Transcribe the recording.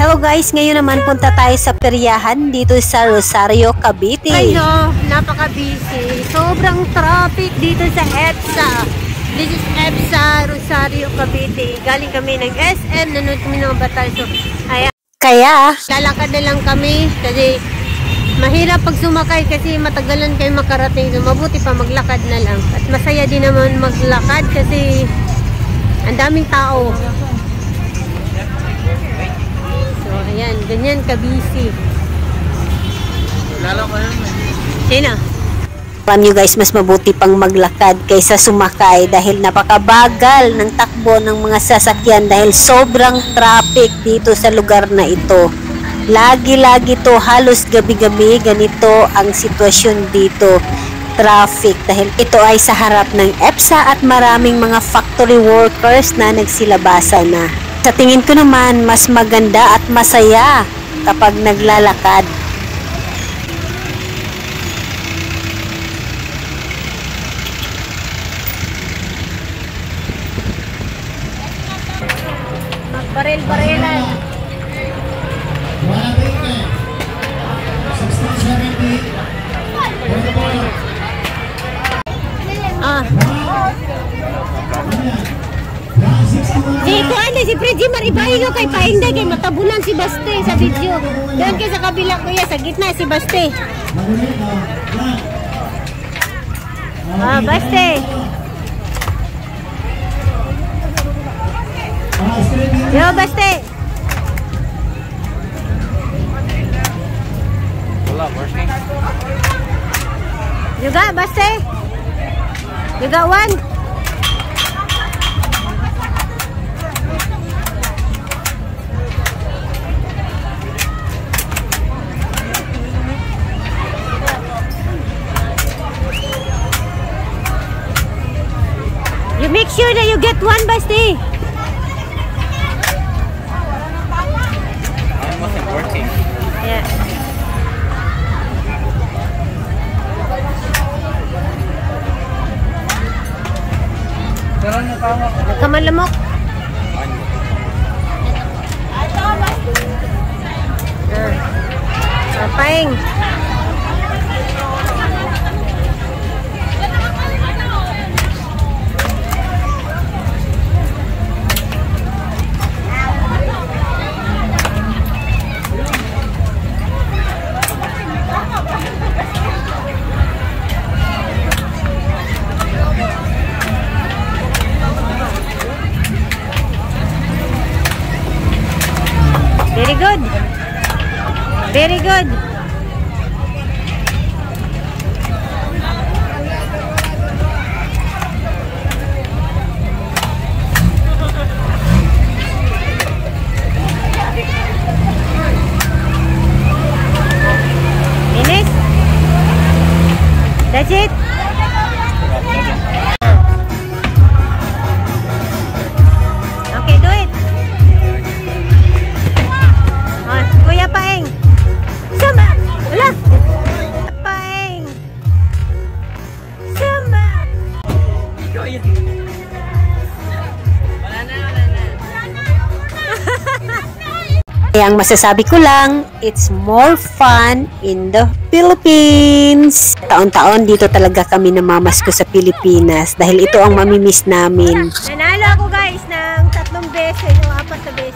Hello guys, ngayon naman punta tayo sa peryahan dito sa Rosario, Cavite. Ayun, napaka-busy. Sobrang traffic dito sa EDSA. This is EDSA, Rosario, Cavite. Galing kami ng SM, nanood kami ng Batal. So, ayan. Kaya, Lalakad na lang kami kasi mahirap pag sumakay kasi matagalan kayo makarating. So, mabuti pa maglakad na lang. At masaya din naman maglakad kasi ang daming tao. So, ayan, ganyan ka-busy. Lalo ko yun. Sino? alam nyo guys, mas mabuti pang maglakad kaysa sumakay dahil napakabagal ng takbo ng mga sasakyan dahil sobrang traffic dito sa lugar na ito. Lagi-lagi to, halos gabi-gabi ganito ang sitwasyon dito. Traffic dahil ito ay sa harap ng EDSA at maraming mga factory workers na nagsilabasan na. Sa tingin ko naman, mas maganda at masaya kapag naglalakad. Baril-barilan. Si Freddy Maribayo kay painday kay matabunan si Baste sa video. Doon kay sa kabila kuya, sa gitna si Baste. Baste. Yo, Baste. Wala, working. Juga, Baste. Juga, one. You make sure that you get one, Basti. I wasn't working. Yeah. Kaman lamok. Paing. Very good. Very good. Finish? That's it? Okay, do it. Kuya Paeng. Sama. Wala. Paeng. Sama. Kaya ang masasabi ko lang, it's more fun in the Philippines. Taon-taon dito talaga kami namamasko sa Pilipinas dahil ito ang mamimiss namin. Nanalo ako guys ng 3 beses o 4 beses.